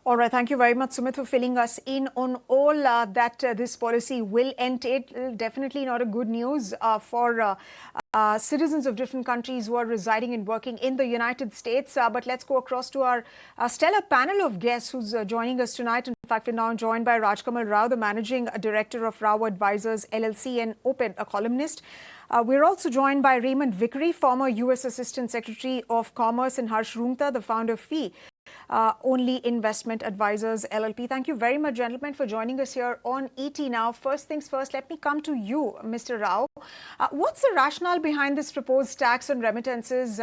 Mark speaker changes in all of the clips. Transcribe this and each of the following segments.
Speaker 1: All right. Thank you very much, Sumit, for filling us in on all that this policy will entail. Definitely not a good news for citizens of different countries who are residing and working in the United States. But let's go across to our stellar panel of guests who's joining us tonight. In fact, we're now joined by Rajkamal Rao, the Managing Director of Rao Advisors LLC and OPED, a columnist. We're also joined by Raymond Vickery, former U.S. Assistant Secretary of Commerce, and Harsh Rungta, the founder of Fee Only Investment Advisors LLP. Thank you very much, gentlemen, for joining us here on ET Now. First things first, let me come to you, Mr. Rao. What's the rationale behind this proposed tax on remittances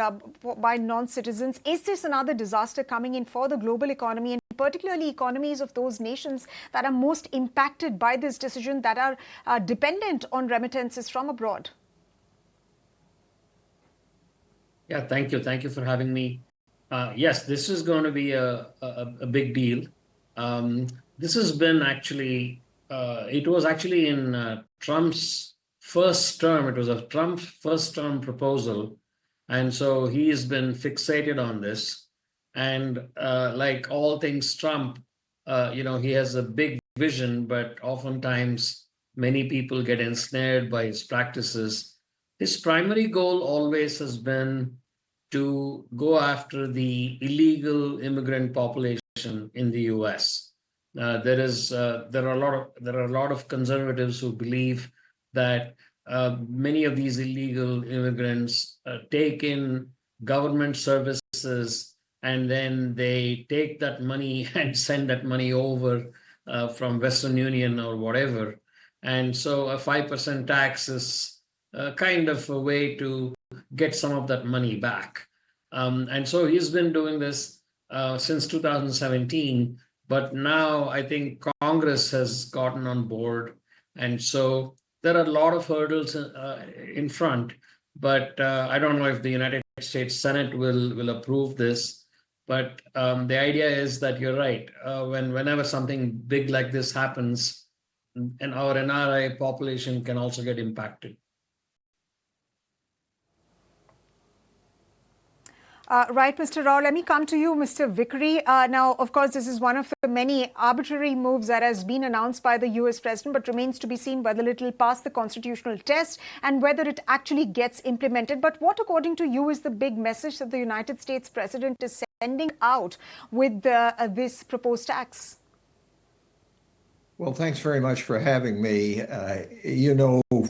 Speaker 1: by non-citizens? Is this another disaster coming in for the global economy, and particularly economies of those nations that are most impacted by this decision, that are dependent on remittances from abroad?
Speaker 2: Yeah, thank you. Thank you for having me. Yes, this is going to be a big deal. This has been actually, it was actually in Trump's first term. It was a Trump first term proposal. And so he's been fixated on this. And like all things Trump, he has a big vision, but oftentimes many people get ensnared by his practices. His primary goal always has been to go after the illegal immigrant population in the U.S. There are a lot of conservatives who believe that many of these illegal immigrants take in government services, and then they take that money and send that money over from Western Union or whatever. And so a 5% tax is kind of a way to get some of that money back. And so he's been doing this since 2017, but now I think Congress has gotten on board. And so there are a lot of hurdles in front, but I don't know if the United States Senate will approve this. But the idea is that you're right. Whenever something big like this happens, and our NRI population can also get impacted.
Speaker 1: Right, Mr. Rao. Let me come to you, Mr. Vickery. Now, of course, this is one of the many arbitrary moves that has been announced by the U.S. president, but remains to be seen whether it will pass the constitutional test and whether it actually gets implemented. But what, according to you, is the big message that the United States president is sending out with this proposed tax?
Speaker 3: Well, thanks very much for having me.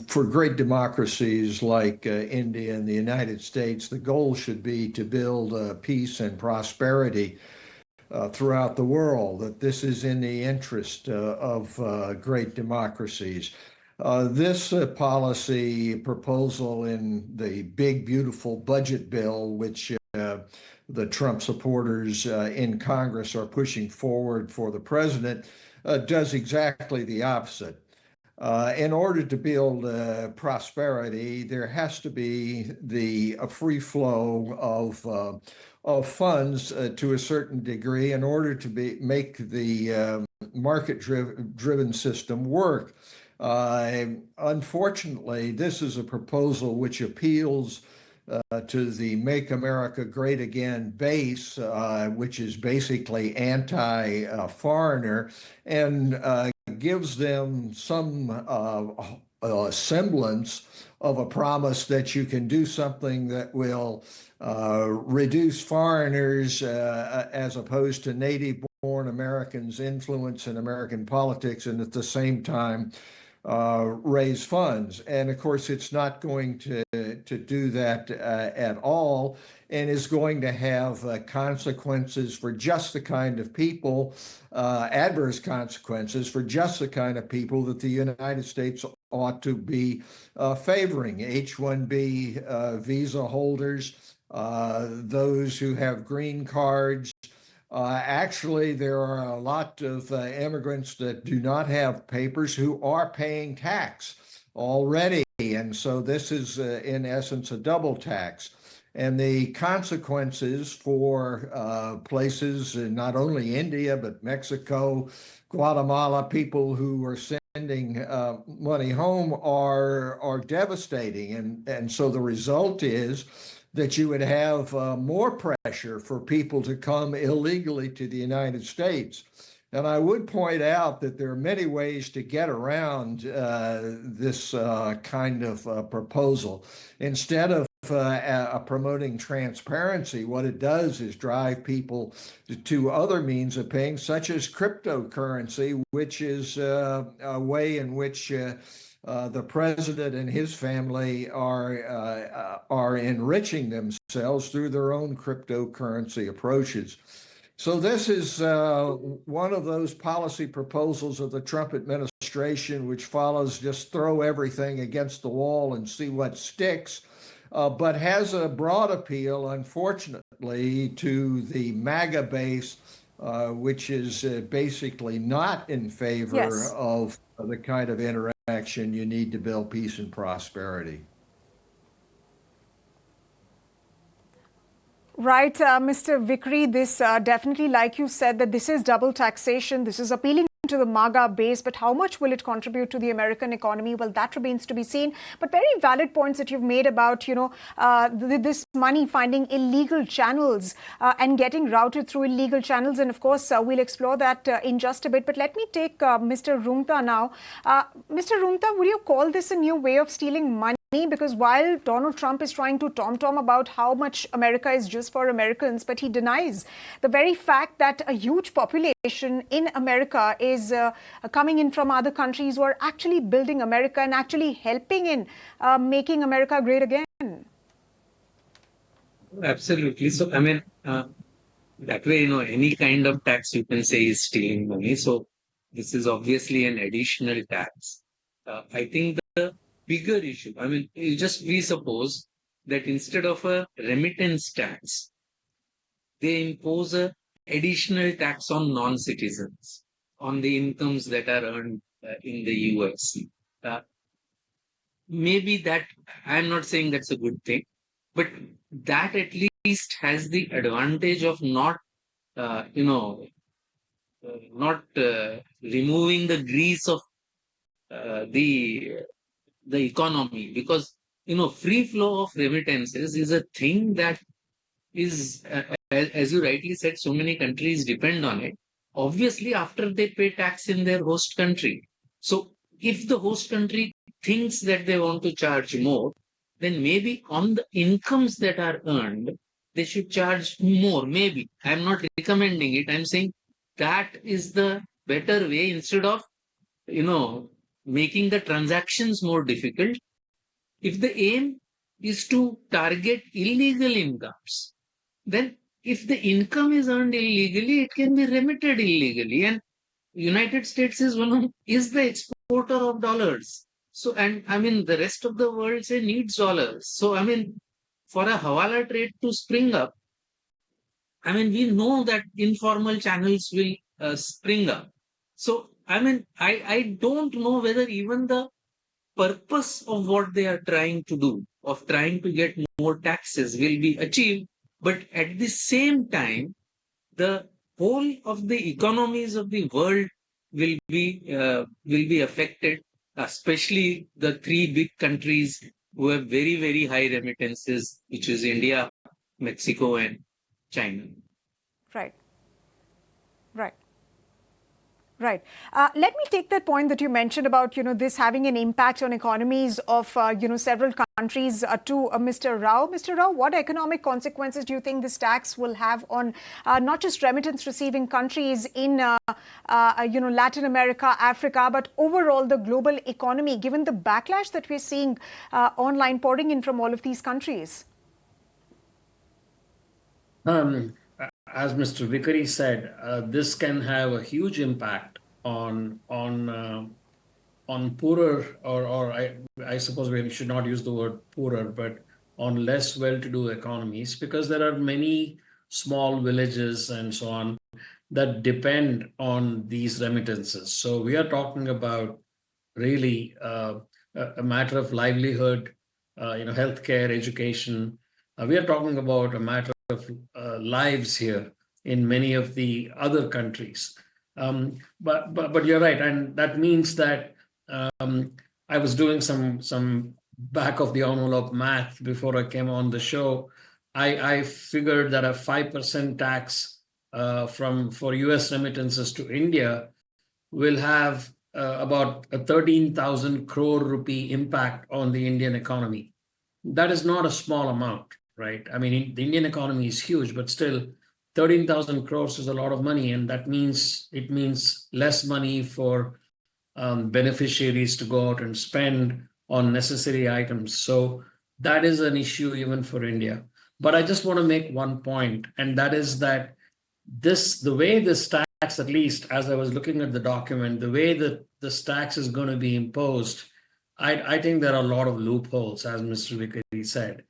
Speaker 3: For great democracies like India and the United States, the goal should be to build peace and prosperity throughout the world, that this is in the interest of great democracies. This policy proposal in the big, beautiful budget bill, which the Trump supporters in Congress are pushing forward for the president, does exactly the opposite. In order to build prosperity, there has to be a free flow of funds to a certain degree in order to make the market-driven system work. Unfortunately, this is a proposal which appeals to the Make America Great Again base, which is basically anti-foreigner, and gives them some semblance of a promise that you can do something that will reduce foreigners as opposed to native-born Americans' influence in American politics, and at the same time raise funds. And of course, it's not going to do that at all, and is going to have consequences for just the kind of people, adverse consequences for just the kind of people that the United States ought to be favoring. H-1B visa holders, those who have green cards. Actually, there are a lot of immigrants that do not have papers who are paying tax already. And so this is, in essence, a double tax. And the consequences for places, not only India, but Mexico, Guatemala, people who are sending money home are devastating. And so the result is that you would have more pressure for people to come illegally to the United States. And I would point out that there are many ways to get around this kind of proposal. Instead of promoting transparency, what it does is drive people to other means of paying, such as cryptocurrency, which is a way in which the president and his family are enriching themselves through their own cryptocurrency approaches. So this is one of those policy proposals of the Trump administration, which follows just throw everything against the wall and see what sticks, but has a broad appeal, unfortunately, to the MAGA base, which is basically not in favor of the kind of interaction you need to build peace and prosperity.
Speaker 1: Right, Mr. Vikri, this definitely, like you said, that this is double taxation. This is appealing to the MAGA base, but how much will it contribute to the American economy? Well, that remains to be seen. But very valid points that you've made about, this money finding illegal channels and getting routed through illegal channels. And of course, we'll explore that in just a bit. But let me take Mr. Rungta now. Mr. Rungta, would you call this a new way of stealing money? Because while Donald Trump is trying to tom-tom about how much America is just for Americans, but he denies the very fact that a huge population in America is coming in from other countries who are actually building America and actually helping in making America great again.
Speaker 4: Absolutely. So, I mean, that way, any kind of tax you can say is stealing money. So, this is obviously an additional tax. I think the bigger issue, I mean, we suppose that instead of a remittance tax, they impose a additional tax on non-citizens, on the incomes that are earned in the US. Maybe that, I'm not saying that's a good thing, but that at least has the advantage of not removing the grease of the economy, because free flow of remittances is a thing that is, as you rightly said, so many countries depend on it, obviously after they pay tax in their host country. So if the host country thinks that they want to charge more, then maybe on the incomes that are earned, they should charge more. Maybe. I'm not recommending it. I'm saying that is the better way, instead of making the transactions more difficult. If the aim is to target illegal incomes, then if the income is earned illegally, it can be remitted illegally. And United States is the exporter of dollars. So, and I mean, the rest of the world needs dollars. So, I mean, for a hawala trade to spring up, I mean, we know that informal channels will spring up. So, I mean, I don't know whether even the purpose of what they are trying to do, of trying to get more taxes, will be achieved. But at the same time, the whole of the economies of the world will be affected, especially the three big countries who have very, very high remittances, which is India, Mexico, and China.
Speaker 1: Right. Right. Let me take that point that you mentioned about, this having an impact on economies of, several countries to Mr. Rao. Mr. Rao, what economic consequences do you think this tax will have on not just remittance receiving countries in, Latin America, Africa, but overall the global economy, given the backlash that we're seeing online pouring in from all of these countries?
Speaker 2: As Mr. Vikri said, this can have a huge impact on poorer, or I suppose we should not use the word poorer, but on less well-to-do economies, because there are many small villages and so on that depend on these remittances. So we are talking about really a matter of livelihood, healthcare, education. We are talking about a matter of lives here in many of the other countries. But you're right, and that means that I was doing some back of the envelope math before I came on the show. I figured that a 5% tax for US remittances to India will have about a 13,000 crore rupee impact on the Indian economy. That is not a small amount, right? I mean, the Indian economy is huge, but still 13,000 crores is a lot of money, and that means it means less money for beneficiaries to go out and spend on necessary items. So that is an issue even for India. But I just want to make one point, and that is that the way this tax, at least as I was looking at the document, the way that this tax is going to be imposed, I think there are a lot of loopholes, as Mr. Vikari said.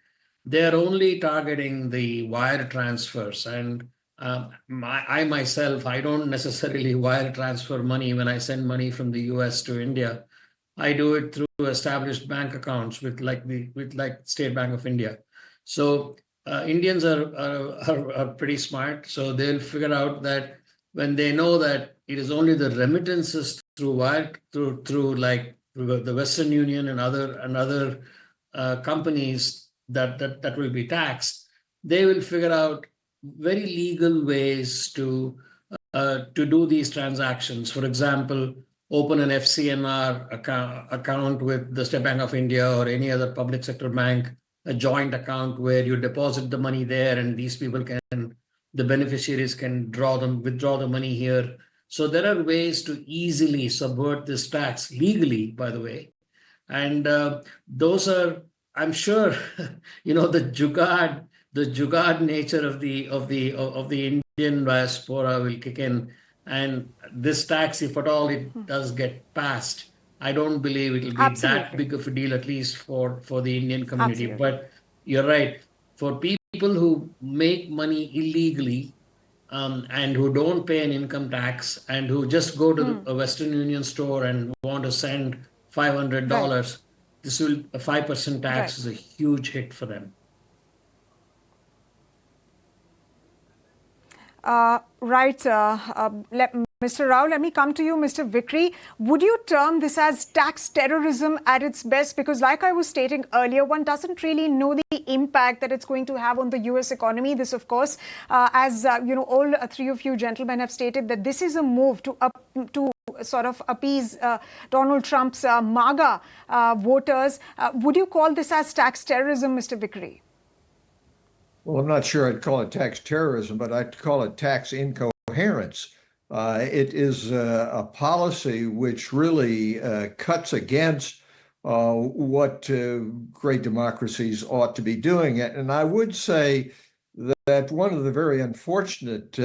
Speaker 2: They're only targeting the wire transfers, and I myself, I don't necessarily wire transfer money when I send money from the US to India. I do it through established bank accounts with State Bank of India. So Indians are pretty smart, so they'll figure out that when they know that it is only the remittances through wire through like the Western Union and other companies that will be taxed, they will figure out very legal ways to do these transactions. For example, open an FCNR account with the State Bank of India or any other public sector bank, a joint account where you deposit the money there, and these people the beneficiaries can withdraw the money here. So there are ways to easily subvert this tax legally, by the way. And those are, I'm sure, the jugad nature of the Indian diaspora will kick in, and this tax, if at all it does get passed, I don't believe it'll be that
Speaker 1: Absolutely.
Speaker 2: big of a deal, at least for the Indian community.
Speaker 1: Absolutely.
Speaker 2: But you're right, for people who make money illegally, and who don't pay an income tax and who just go to a Western Union store and want to send
Speaker 1: Right.
Speaker 2: $500, a 5%
Speaker 1: Right.
Speaker 2: tax is a huge hit for them.
Speaker 1: Right. Mr. Rao, let me come to you, Mr. Vikri. Would you term this as tax terrorism at its best? Because like I was stating earlier, one doesn't really know the impact that it's going to have on the US economy. This, of course, as all three of you gentlemen have stated, that this is a move to sort of appease Donald Trump's MAGA voters. Would you call this as tax terrorism, Mr. Vikri?
Speaker 3: Well, I'm not sure I'd call it tax terrorism, but I'd call it tax incoherence. It is a policy which really cuts against what great democracies ought to be doing. And I would say that one of the very unfortunate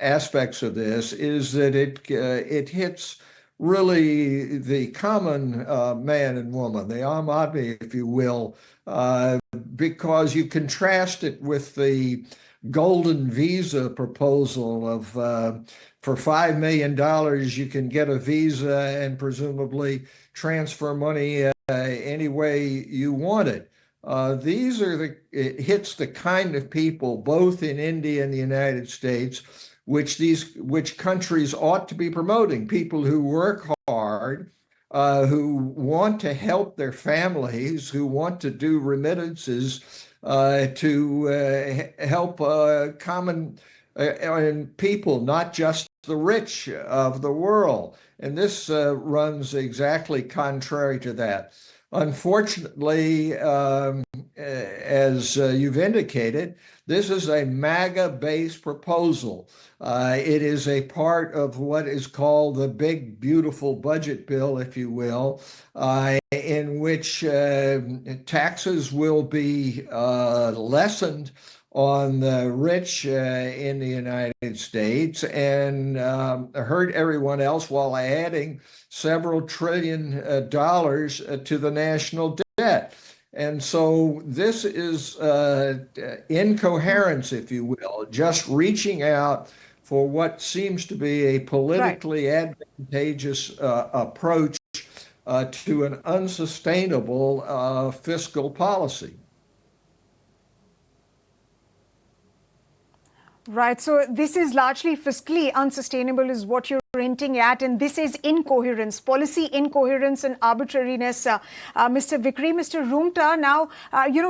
Speaker 3: aspects of this is that it hits really the common man and woman, the Am Admi, if you will, because you contrast it with the golden visa proposal of for $5 million you can get a visa and presumably transfer money any way you want it. It hits the kind of people both in India and the United States which countries ought to be promoting, people who work hard, who want to help their families, who want to do remittances to help common people, not just the rich of the world. And this runs exactly contrary to that. Unfortunately, as you've indicated, this is a MAGA-based proposal. It is a part of what is called the Big Beautiful Budget Bill, if you will, in which taxes will be lessened on the rich in the United States and hurt everyone else while adding several trillion dollars to the national debt. And so this is incoherence, if you will, just reaching out for what seems to be a politically advantageous approach to an unsustainable fiscal policy.
Speaker 1: Right. So this is largely fiscally unsustainable is what you're hinting at. And this is incoherence, policy incoherence and arbitrariness. Mr. Vikri, Mr. Roomta, now,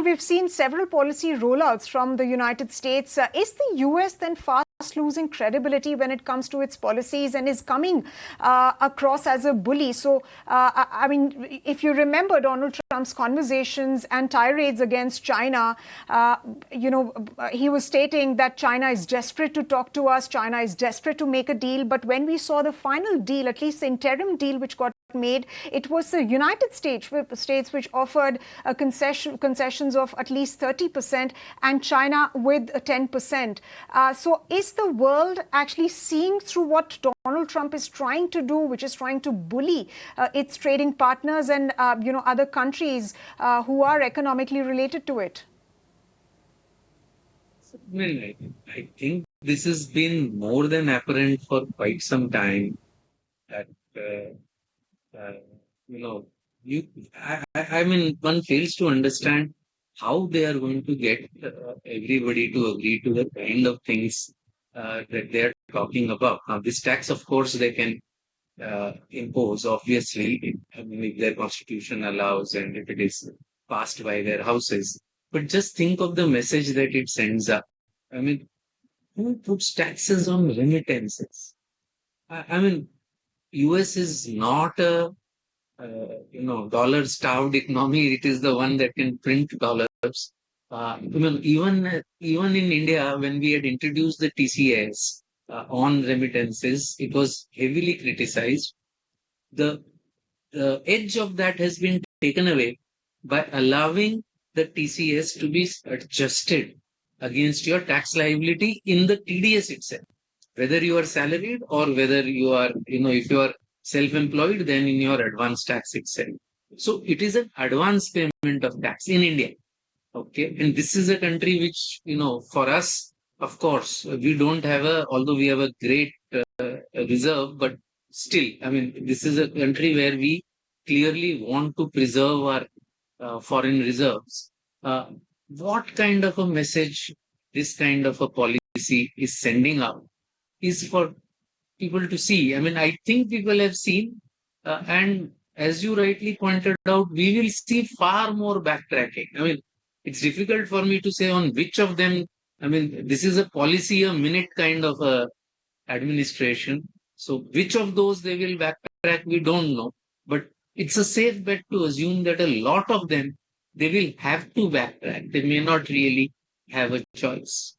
Speaker 1: we've seen several policy rollouts from the United States. Is the US then fast losing credibility when it comes to its policies and is coming across as a bully? So, I mean, if you remember Donald Trump's conversations and tirades against China, he was stating that China is desperate to talk to us, China is desperate to make a deal. But when we saw the final deal, at least the interim deal which got made, it was the United States which offered a concessions of at least 30% and China with 10%. So is the world actually seeing through what Donald Trump is trying to do, which is trying to bully its trading partners and other countries who are economically related to it?
Speaker 4: Well, I think this has been more than apparent for quite some time that uh, you know I mean one fails to understand how they are going to get everybody to agree to the kind of things that they are talking about. Now, this tax, of course, they can impose, obviously, I mean, if their constitution allows and if it is passed by their houses. But just think of the message that it sends up. I mean, who puts taxes on remittances? I mean, US is not a dollar-starved economy. It is the one that can print dollars. Even in India, when we had introduced the TCS on remittances, it was heavily criticized. The edge of that has been taken away by allowing the TCS to be adjusted against your tax liability in the TDS itself. Whether you are salaried or whether you are, if you are self-employed, then in your advance tax itself. So it is an advance payment of tax in India. Okay. And this is a country which, for us, of course, we don't have although we have a great reserve, but still, I mean, this is a country where we clearly want to preserve our foreign reserves. What kind of a message this kind of a policy is sending out is for people to see. I mean, I think people have seen, and as you rightly pointed out, we will see far more backtracking. I mean, it's difficult for me to say on which of them. I mean, this is a policy a minute kind of a administration. So, which of those they will backtrack, we don't know. But it's a safe bet to assume that a lot of them they will have to backtrack. They may not really have a choice.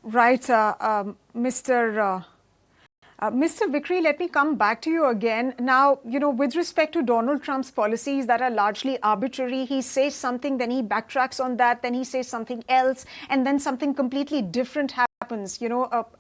Speaker 1: Right, Mr. Vikri, let me come back to you again. Now, with respect to Donald Trump's policies that are largely arbitrary, he says something, then he backtracks on that, then he says something else, and then something completely different happens.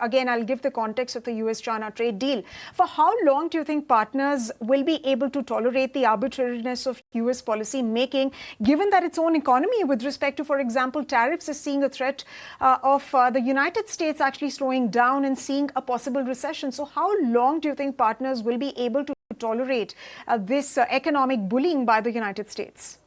Speaker 1: Again, I'll give the context of the US-China trade deal. For how long do you think partners will be able to tolerate the arbitrariness of US policy making, given that its own economy, with respect to, for example, tariffs, is seeing a threat of the United States actually slowing down and seeing a possible recession? So how long do you think partners will be able to tolerate this economic bullying by the United States?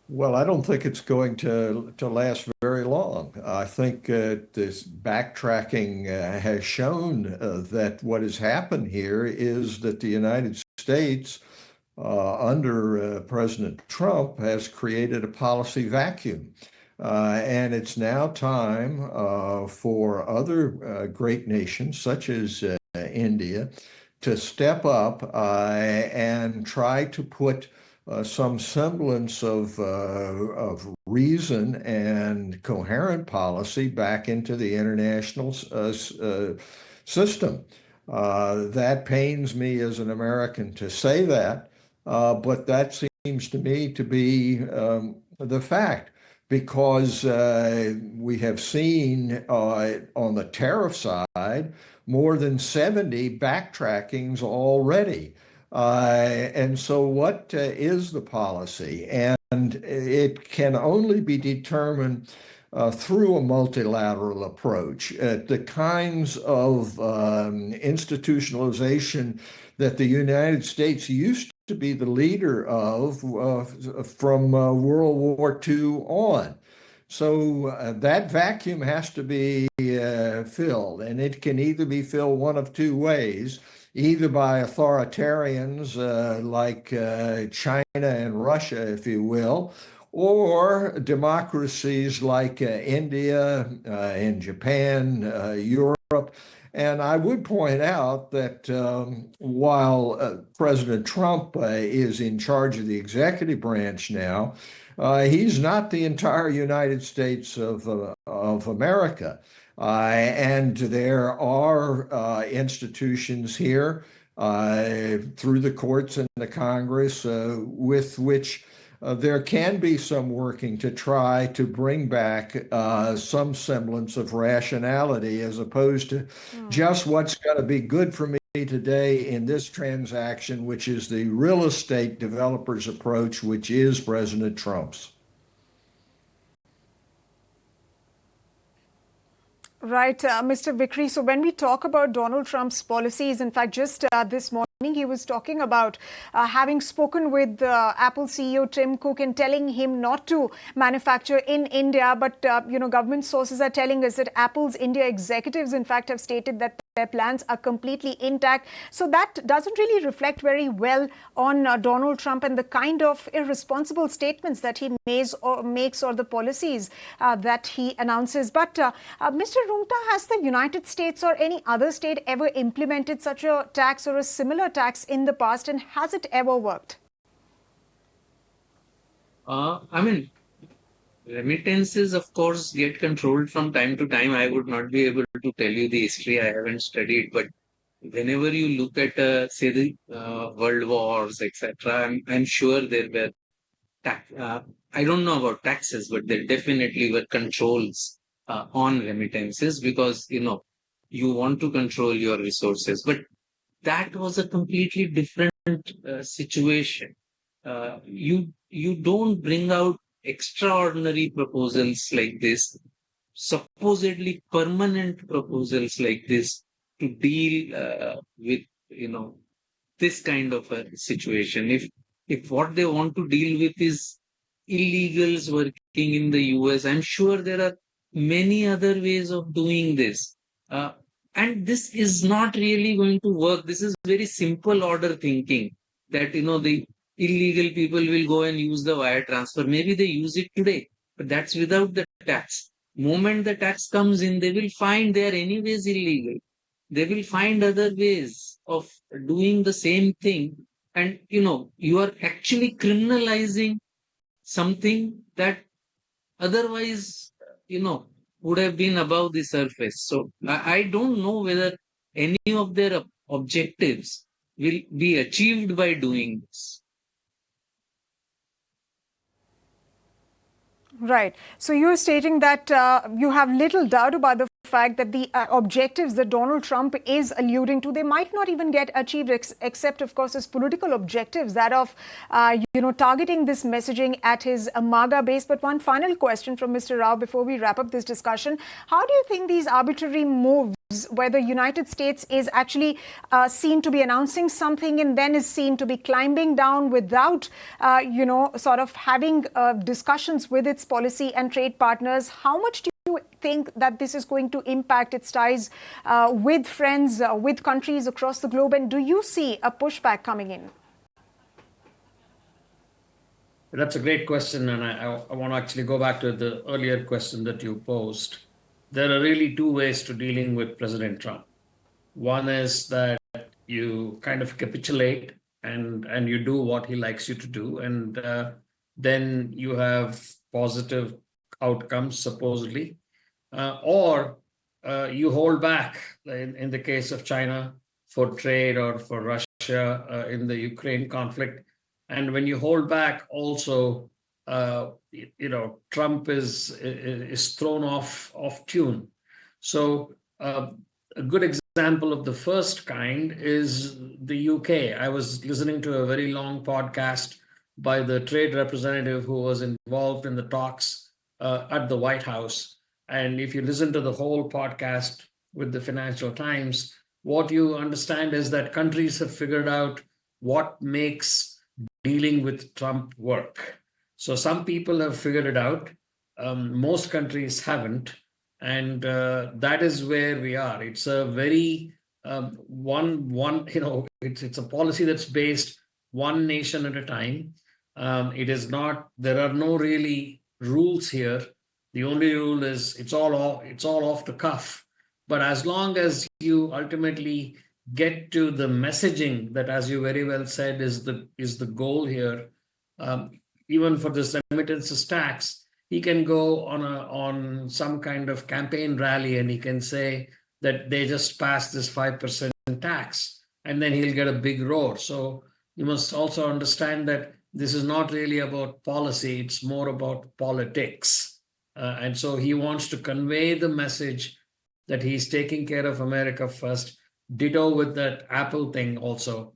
Speaker 3: Well, I don't think it's going to last very long. I think this backtracking has shown that what has happened here is that the United States, under President Trump, has created a policy vacuum. And it's now time for other great nations, such as India, to step up and try to put some semblance of reason and coherent policy back into the international system. That pains me as an American to say that, but that seems to me to be the fact, because we have seen on the tariff side more than 70 backtrackings already. And so what is the policy? And it can only be determined through a multilateral approach. The kinds of institutionalization that the United States used to be the leader of from World War II on. So that vacuum has to be filled, and it can either be filled one of two ways, either by authoritarians like China and Russia, if you will, or democracies like India and Japan, Europe. And I would point out that while President Trump is in charge of the executive branch now, he's not the entire United States of America. And there are institutions here through the courts and the Congress with which there can be some working to try to bring back some semblance of rationality as opposed to just what's going to be good for me today in this transaction, which is the real estate developer's approach, which is President Trump's.
Speaker 1: Right, Mr. Vikri. So when we talk about Donald Trump's policies, in fact, just this morning, he was talking about having spoken with Apple CEO Tim Cook and telling him not to manufacture in India. But, government sources are telling us that Apple's India executives, in fact, have stated that their plans are completely intact. So that doesn't really reflect very well on Donald Trump and the kind of irresponsible statements that he makes or the policies that he announces. But Mr. Rungta, has the United States or any other state ever implemented such a tax or a similar tax in the past, and has it ever worked?
Speaker 4: Remittances, of course, get controlled from time to time. I would not be able to tell you the history. I haven't studied, but whenever you look at, say, the world wars, etc., I'm sure there were I don't know about taxes, but there definitely were controls on remittances because you want to control your resources. But that was a completely different situation. You don't bring out extraordinary proposals like this, supposedly permanent proposals like this to deal with this kind of a situation. If what they want to deal with is illegals working in the US, I'm sure there are many other ways of doing this. And this is not really going to work. This is very simple order thinking that, the illegal people will go and use the wire transfer. Maybe they use it today, but that's without the tax. Moment the tax comes in, they will find they are anyways illegal. They will find other ways of doing the same thing. And, you are actually criminalizing something that otherwise, would have been above the surface. So I don't know whether any of their objectives will be achieved by doing this.
Speaker 1: Right. So you're stating that you have little doubt about the fact that the objectives that Donald Trump is alluding to, they might not even get achieved, except, of course, his political objectives, that of, targeting this messaging at his MAGA base. But one final question from Mr. Rao before we wrap up this discussion. How do you think these arbitrary moves, where the United States is actually seen to be announcing something and then is seen to be climbing down without, sort of having discussions with its policy and trade partners, how much do you think that this is going to impact its ties with friends, with countries across the globe? And do you see a pushback coming in?
Speaker 2: That's a great question. And I want to actually go back to the earlier question that you posed. There are really two ways to dealing with President Trump. One is that you kind of capitulate and you do what he likes you to do. And then you have positive outcomes, supposedly. Or you hold back, in the case of China, for trade, or for Russia in the Ukraine conflict. And when you hold back, also, Trump is thrown off tune. So a good example of the first kind is the UK. I was listening to a very long podcast by the trade representative who was involved in the talks at the White House. And if you listen to the whole podcast with the Financial Times, what you understand is that countries have figured out what makes dealing with Trump work. So some people have figured it out. Most countries haven't, and that is where we are. It's a very it's a policy that's based one nation at a time. It is not. There are no really rules here. The only rule is it's all off the cuff. But as long as you ultimately get to the messaging that, as you very well said, is the goal here. Um, Even for this remittances tax, he can go on some kind of campaign rally and he can say that they just passed this 5% tax, and then he'll get a big roar. So you must also understand that this is not really about policy; it's more about politics. And so he wants to convey the message that he's taking care of America first. Ditto with that Apple thing also.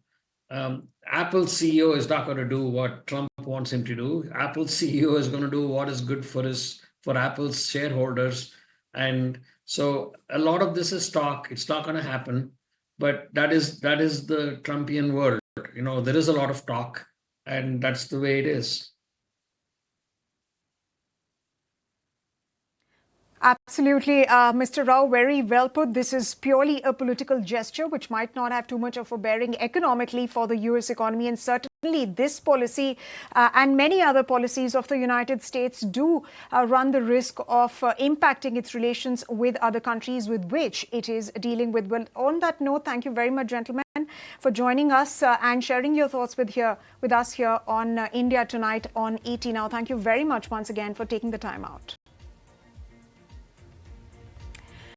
Speaker 2: Apple CEO is not going to do what Trump wants him to do. Apple CEO is going to do what is good for Apple's shareholders. And so a lot of this is talk. It's not going to happen. But that is the Trumpian world. There is a lot of talk, and that's the way it is.
Speaker 1: Absolutely, Mr. Rao, very well put. This is purely a political gesture which might not have too much of a bearing economically for the US economy. And certainly this policy and many other policies of the United States do run the risk of impacting its relations with other countries with which it is dealing with. Well, on that note, thank you very much, gentlemen, for joining us and sharing your thoughts with us here on India Tonight on ET Now. Thank you very much once again for taking the time out.